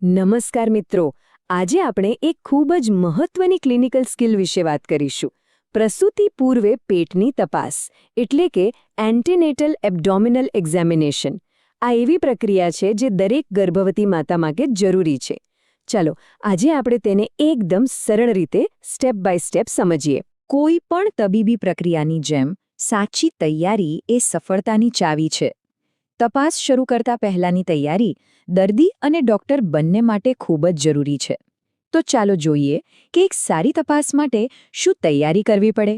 નમસ્કાર મિત્રો, આજે આપણે એક ખૂબ જ મહત્વની ક્લિનિકલ સ્કિલ વિશે વાત કરીશું. પ્રસૂતિ પૂર્વે પેટની તપાસ એટલે કે એન્ટીનેટલ એબ્ડોમિનલ એક્ઝામિનેશન. આ એવી પ્રક્રિયા છે જે દરેક ગર્ભવતી માતા માટે જરૂરી છે. ચાલો આજે આપણે તેને એકદમ સરળ રીતે સ્ટેપ બાય સ્ટેપ સમજીએ. કોઈ પણ તબીબી પ્રક્રિયાની જેમ સાચી તૈયારી એ સફળતાની ચાવી છે. તપાસ શરૂ કરતા પહેલાંની તૈયારી દર્દી અને ડૉક્ટર બંને માટે ખૂબ જ જરૂરી છે. તો ચાલો જોઈએ કે એક સારી તપાસ માટે શું તૈયારી કરવી પડે.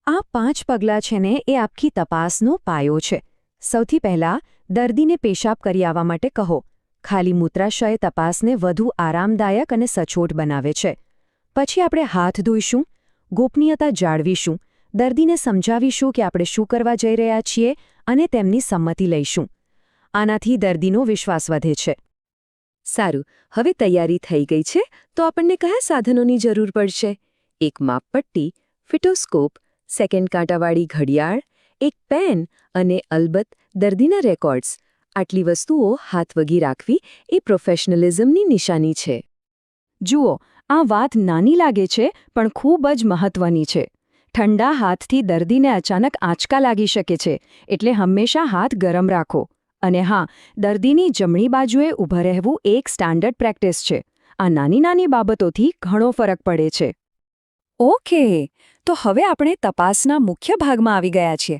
આ 5 પગલાં છે ને એ આખી તપાસનો પાયો છે. સૌથી પહેલાં દર્દીને પેશાબ કરી આવવા માટે કહો. ખાલી મૂત્રાશય તપાસને વધુ આરામદાયક અને સચોટ બનાવે છે. પછી આપણે હાથ ધોઈશું, ગોપનીયતા જાળવીશું, દર્દીને સમજાવીશું કે આપણે શું કરવા જઈ રહ્યા છીએ અને તેમની સંમતિ લઈશું. આનાથી દર્દીનો વિશ્વાસ વધે છે. સારું, હવે તૈયારી થઈ ગઈ છે તો આપણને કયા સાધનોની જરૂર પડશે? એક માપપટ્ટી, ફિટોસ્કોપ, સેકન્ડ કાંટાવાળી ઘડિયાળ, એક પેન અને અલબત્ત દર્દીના રેકોર્ડ્સ. આટલી વસ્તુઓ હાથવગી રાખવી એ પ્રોફેશનલિઝમની નિશાની છે. જુઓ, આ વાત નાની લાગે છે પણ ખૂબ જ મહત્વની છે. ઠંડા હાથથી દર્દીને અચાનક આંચકા લાગી શકે છે, એટલે હંમેશા હાથ ગરમ રાખો. અને હા, દર્દીની જમણી બાજુએ ઊભા રહેવું એક સ્ટાન્ડર્ડ પ્રેક્ટિસ છે. આ નાની નાની બાબતોથી ઘણો ફરક પડે છે. ઓકે, તો હવે આપણે તપાસના મુખ્ય ભાગમાં આવી ગયા છીએ.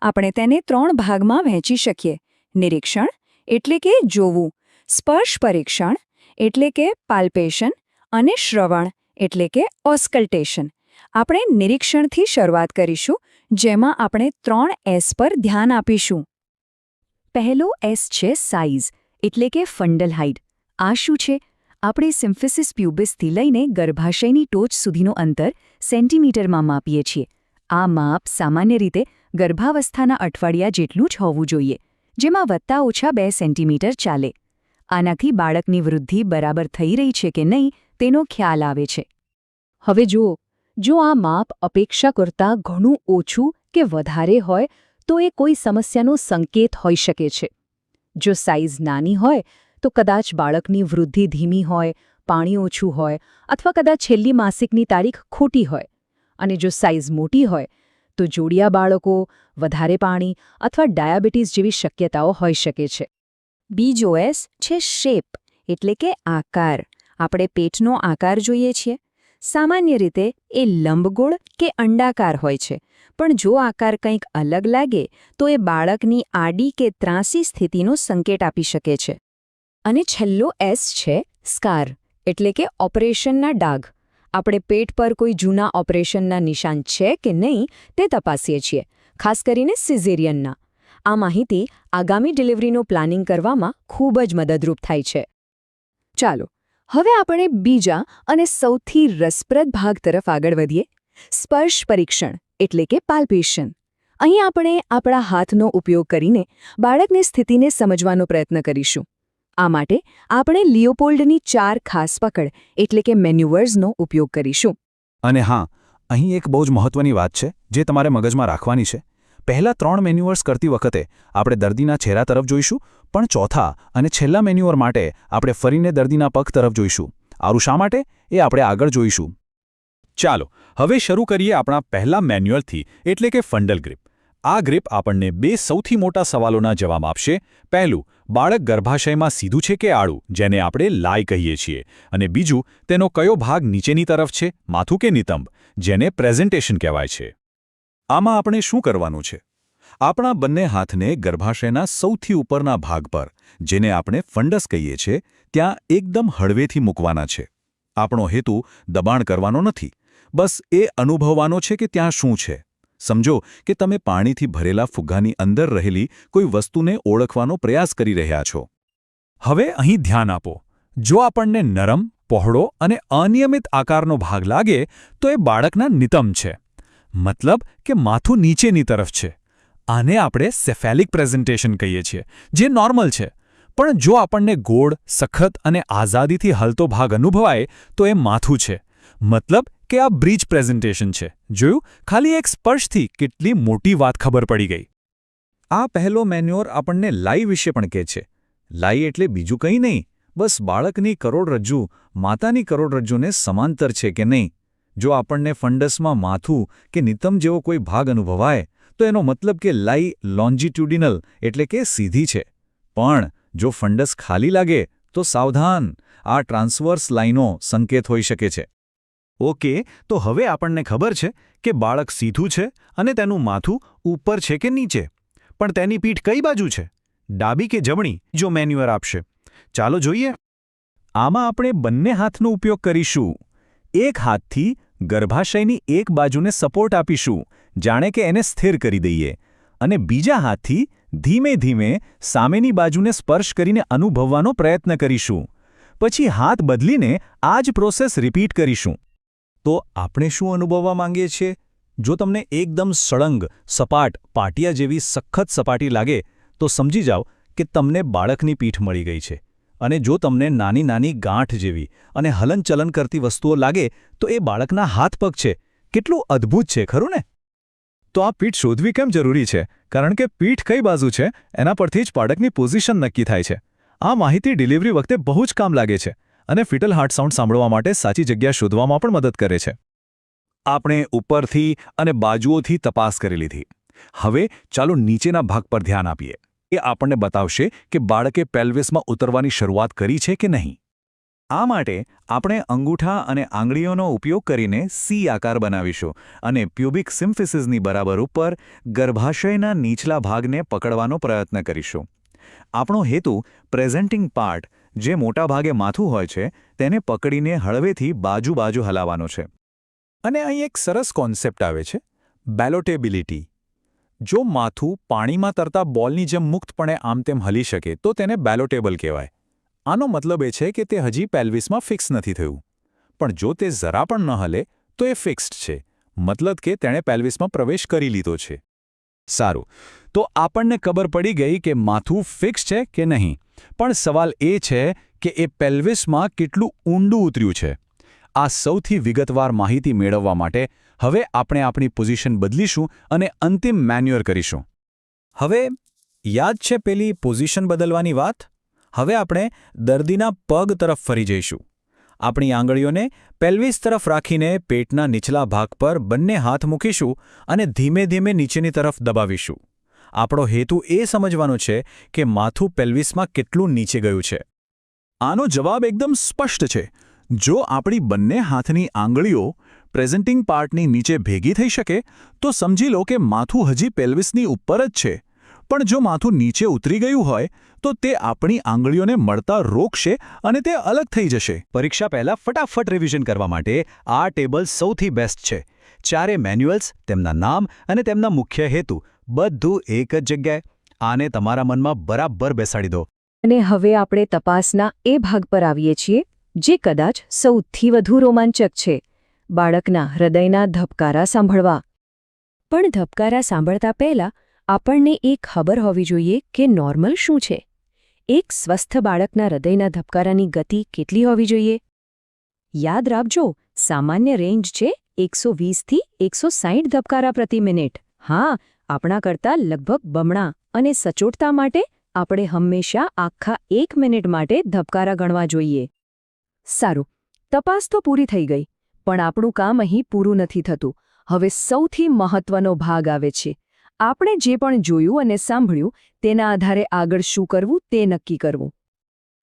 આપણે તેને 3 ભાગમાં વહેંચી શકીએ. નિરીક્ષણ એટલે કે જોવું, સ્પર્શ પરીક્ષણ એટલે કે પાલ્પેશન અને શ્રવણ એટલે કે ઓસ્કલ્ટેશન. આપણે નિરીક્ષણથી શરૂઆત કરીશું, જેમાં આપણે 3 S પર ધ્યાન આપીશું. પહેલો S છે સાઇઝ એટલે કે ફંડલ હાઇટ. આ શું છે? આપણે સિમ્ફિસિસ પ્યુબિસથી લઈને ગર્ભાશયની ટોચ સુધીનું અંતર સેન્ટીમીટરમાં માપીએ છીએ. આ માપ સામાન્ય રીતે ગર્ભાવસ્થાના અઠવાડિયા જેટલું જ હોવું જોઈએ, જેમાં વત્તા ઓછા 2 સેન્ટીમીટર ચાલે. આનાથી બાળકની વૃદ્ધિ બરાબર થઈ રહી છે કે નહીં તેનો ખ્યાલ આવે છે. હવે જુઓ, જો આ માપ અપેક્ષા કરતાં ઘણું ઓછું કે વધારે હોય તો એ કોઈ સમસ્યાનો સંકેત હોઈ શકે છે. જો સાઇઝ નાની હોય તો કદાચ બાળકની વૃદ્ધિ ધીમી હોય, પાણી ઓછું હોય અથવા કદાચ છેલ્લી માસિકની તારીખ ખોટી હોય. અને જો સાઇઝ મોટી હોય તો જોડિયા બાળકો, વધારે પાણી અથવા ડાયાબિટીસ જેવી શક્યતાઓ હોઈ શકે છે. બીજો S છે શેપ એટલે કે આકાર. આપણે પેટનો આકાર જોઈએ છીએ. સામાન્ય રીતે એ લંબગોળ કે અંડાકાર હોય છે, પણ જો આકાર કંઈક અલગ લાગે તો એ બાળકની આડી કે ત્રાંસી સ્થિતિનો સંકેત આપી શકે છે. અને છેલ્લો S છે સ્કાર એટલે કે ઓપરેશનના ડાઘ. આપણે પેટ પર કોઈ જૂના ઓપરેશનના નિશાન છે કે નહીં તે તપાસીએ છીએ, ખાસ કરીને સિઝેરિયનના. આ માહિતી આગામી ડિલિવરીનું પ્લાનિંગ કરવામાં ખૂબ જ મદદરૂપ થાય છે. ચાલો હવે આપણે બીજા અને સૌથી રસપ્રદ ભાગ તરફ આગળ વધીએ. સ્પર્શ પરીક્ષણ એટલે કે પાલ્પેશન. અહીં આપણે આપણા હાથનો ઉપયોગ કરીને બાળકની સ્થિતિને સમજવાનો પ્રયત્ન કરીશું. આ માટે આપણે લિયોપોલ્ડની 4 ખાસ પકડ એટલે કે મેન્યુવર્સનો ઉપયોગ કરીશું. અને હા, અહીં એક બહુ જ મહત્વની વાત છે જે તમારે મગજમાં રાખવાની છે. પહેલા 3 મેન્યુઅર્સ કરતી વખતે આપણે દર્દીના ચહેરા તરફ જોઈશું, પણ ચોથા અને છેલ્લા મેન્યુઅર માટે આપણે ફરીને દર્દીના પગ તરફ જોઈશું. આવું શા માટે એ આપણે આગળ જોઈશું. ચાલો હવે શરૂ કરીએ આપણા પહેલા મેન્યુઅલથી એટલે કે ફંડલ ગ્રીપ. આ ગ્રીપ આપણને 2 સૌથી મોટા સવાલોના જવાબ આપશે. પહેલું, બાળક ગર્ભાશયમાં સીધું છે કે આડું, જેને આપણે લાઈ કહીએ છીએ. અને બીજું, તેનો કયો ભાગ નીચેની તરફ છે, માથું કે નિતંબ, જેને પ્રેઝન્ટેશન કહેવાય છે. આમાં આપણે શું કરવાનું છે? આપણા બંને હાથને ગર્ભાશયના સૌથી ઉપરના ભાગ પર, જેને આપણે ફંડસ કહીએ છીએ, ત્યાં એકદમ હળવેથી મૂકવાના છે. આપણો હેતુ દબાણ કરવાનો નથી, બસ એ અનુભવવાનો છે કે ત્યાં શું છે. સમજો કે તમે પાણીથી ભરેલા ફુગ્ગાની અંદર રહેલી કોઈ વસ્તુને ઓળખવાનો પ્રયાસ કરી રહ્યા છો. હવે અહીં ધ્યાન આપો. જો આપણને નરમ, પહોળો અને અનિયમિત આકારનો ભાગ લાગે તો એ બાળકના નિતંબ છે. મતલબ કે માથું નીચેની તરફ છે. આને આપણે સેફેલિક પ્રેઝન્ટેશન કહીએ છીએ, જે નોર્મલ છે. પણ જો આપણને ગોળ, સખત અને આઝાદીથી હલતો ભાગ અનુભવાય તો એ માથું છે. મતલબ કે આ બ્રીચ પ્રેઝન્ટેશન છે. જોયું? ખાલી એક સ્પર્શથી કેટલી મોટી વાત ખબર પડી ગઈ. આ પહેલો મેન્યુઅર આપણને લાઈ વિશે પણ કહે છે. લાઈ એટલે બીજું કંઈ નહીં, બસ બાળકની કરોડરજ્જુ માતાની કરોડરજ્જુને સમાંતર છે કે નહીં. જો આપણને ફંડસમાં માથું કે નિતંબ જેવો કોઈ ભાગ અનુભવાય તો એનો મતલબ કે લાઈ લોન્જિટ્યુડિનલ એટલે કે સીધી છે. પણ જો ફંડસ ખાલી લાગે તો સાવધાન, આ ટ્રાન્સવર્સ લાઈનો સંકેત હોઈ શકે છે. ઓકે, તો હવે આપણને ખબર છે કે બાળક સીધું છે અને તેનું માથું ઉપર છે કે નીચે. પણ તેની પીઠ કઈ બાજુ છે, ડાબી કે જમણી? જો મેન્યુઅર આપશે, ચાલો જોઈએ. આમાં આપણે બંને હાથનો ઉપયોગ કરીશું. એક હાથથી ગર્ભાશયની એક બાજુને સપોર્ટ આપીશું, જાણે કે એને સ્થિર કરી દઈએ, અને બીજા હાથથી ધીમે ધીમે સામેની બાજુને સ્પર્શ કરીને અનુભવવાનો પ્રયત્ન કરીશું. પછી હાથ બદલીને આ જ પ્રોસેસ રિપીટ કરીશું. તો આપણે શું અનુભવવા માંગીએ છીએ? જો તમને એકદમ સળંગ, સપાટ, પાટિયા જેવી સખત સપાટી લાગે તો સમજી જાઓ કે તમને બાળકની પીઠ મળી ગઈ છે. અને જો તમને નાની નાની ગાંઠ જેવી અને હલનચલન કરતી વસ્તુઓ લાગે તો એ બાળકના હાથ પગ છે. કેટલું અદ્ભુત છે, ખરું ને? તો આ પીઠ શોધવી કેમ જરૂરી છે? કારણ કે પીઠ કઈ બાજુ છે એના પરથી જ બાળકની પોઝિશન નક્કી થાય છે. આ માહિતી ડિલિવરી વખતે બહુ જ કામ લાગે છે અને ફિટલ હાર્ટ સાઉન્ડ સાંભળવા માટે સાચી જગ્યા શોધવામાં પણ મદદ કરે છે. આપણે ઉપરથી અને બાજુઓથી તપાસ કરી લીધી. હવે ચાલો નીચેના ભાગ પર ધ્યાન આપીએ. એ આપણને બતાવશે કે બાળકે પેલ્વિસમાં ઉતરવાની શરૂઆત કરી છે કે નહીં. આ માટે આપણે અંગૂઠા અને આંગળીઓનો ઉપયોગ કરીને સી આકાર બનાવીશું અને પ્યુબિક સિમ્ફિસિસની બરાબર ઉપર ગર્ભાશયના નીચલા ભાગને પકડવાનો પ્રયત્ન કરીશું. આપણો હેતુ પ્રેઝન્ટિંગ પાર્ટ, જે મોટા ભાગે માથું હોય છે, તેને પકડીને હળવેથી બાજુ હલાવવાનો છે. અને અહીં એક સરસ કોન્સેપ્ટ આવે છે, બેલોટેબિલિટી. જો માથું પાણીમાં તરતા બોલની જેમ મુક્તપણે આમ તેમ હલી શકે તો તેને બેલોટેબલ કહેવાય. આનો મતલબ એ છે કે તે હજી પેલ્વિસમાં ફિક્સ નથી થયું. પણ જો તે જરા પણ ન હલે તો એ ફિક્સ્ડ છે, મતલબ કે તેણે પેલ્વિસમાં પ્રવેશ કરી લીધો છે. સારું, તો આપણને ખબર પડી ગઈ કે માથું ફિક્સ છે કે નહીં. પણ સવાલ એ છે કે એ પેલ્વિસમાં કેટલું ઊંડું ઉતર્યું છે. આ સૌથી વિગતવાર માહિતી મેળવવા માટે હવે આપણે આપણી પોઝિશન બદલીશું અને અંતિમ મેન્યુઅર કરીશું. હવે યાદ છે પેલી પોઝિશન બદલવાની વાત? હવે આપણે દર્દીના પગ તરફ ફરી જઈશું. આપણી આંગળીઓને પેલ્વિસ તરફ રાખીને પેટના નીચલા ભાગ પર બંને હાથ મૂકીશું અને ધીમે ધીમે નીચેની તરફ દબાવીશું. આપણો હેતુ એ સમજવાનો છે કે માથું પેલ્વિસમાં કેટલું નીચે ગયું છે. આનો જવાબ એકદમ સ્પષ્ટ છે. જો આપણી બંને હાથની આંગળીઓ પ્રેઝન્ટિંગ પાર્ટની નીચે ભેગી થઈ શકે તો સમજી લો કે માથું હજી પેલ્વિસની ઉપર જ છે. પણ જો માથું નીચે ઉતરી ગયું હોય તો તે આપણી આંગળીઓને મળતા રોકશે અને તે અલગ થઈ જશે. પરીક્ષા પહેલાં ફટાફટ રિવિઝન કરવા માટે આ ટેબલ સૌથી બેસ્ટ છે. ચારે મેન્યુઅલ્સ, તેમના નામ અને તેમના મુખ્ય હેતુ બધું એક જ જગ્યાએ. આને તમારા મનમાં બરાબર બેસાડી દો. અને હવે આપણે તપાસના એ ભાગ પર આવીએ છીએ જે કદાચ સૌથી વધુ રોમાંચક છે, બાળકના હૃદયના ધબકારા સાંભળવા. પણ ધબકારા સાંભળતા પહેલાં આપણને એ ખબર હોવી જોઈએ કે નોર્મલ શું છે. એક સ્વસ્થ બાળકના હૃદયના ધબકારાની ગતિ કેટલી હોવી જોઈએ? યાદ રાખજો, સામાન્ય રેન્જ છે 120થી 160 ધબકારા પ્રતિ મિનિટ. હા, આપણા કરતાં લગભગ બમણા. અને સચોટતા માટે આપણે હંમેશા આખા 1 મિનિટ માટે ધબકારા ગણવા જોઈએ. સારું, તપાસ તો પૂરી થઈ ગઈ, પણ આપણું કામ અહીં પૂરું નથી થતું. હવે સૌથી મહત્વનો ભાગ આવે છે. આપણે જે પણ જોયું અને સાંભળ્યું તેના આધારે આગળ શું કરવું તે નક્કી કરવું.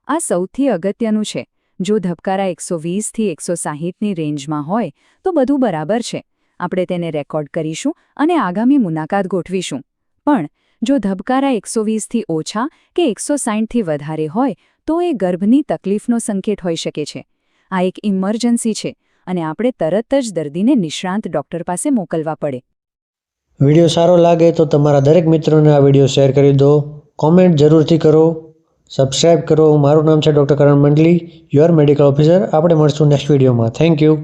આ સૌથી અગત્યનું છે. જો ધબકારા 120થી 160ની રેન્જમાં હોય તો બધું બરાબર છે. આપણે તેને રેકોર્ડ કરીશું અને આગામી મુલાકાત ગોઠવીશું. પણ જો ધબકારા 120થી ઓછા કે 160થી વધારે હોય તો એ ગર્ભની તકલીફનો સંકેત હોઈ શકે છે. આ એક ઇમરજન્સી છે અને આપણે તરત જ દર્દીને નિષ્ણાંત ડોક્ટર પાસે મોકલવા પડે. વિડીયો સારો લાગે તો તમારા દરેક મિત્રોને આ વિડીયો શેર કરી દો. કોમેન્ટ જરૂરથી કરો, સબસ્ક્રાઇબ કરો. મારું નામ છે doctor Karan Mandali, your medical officer. આપણે મળશું નેક્સ્ટ વિડીયોમાં. Thank you.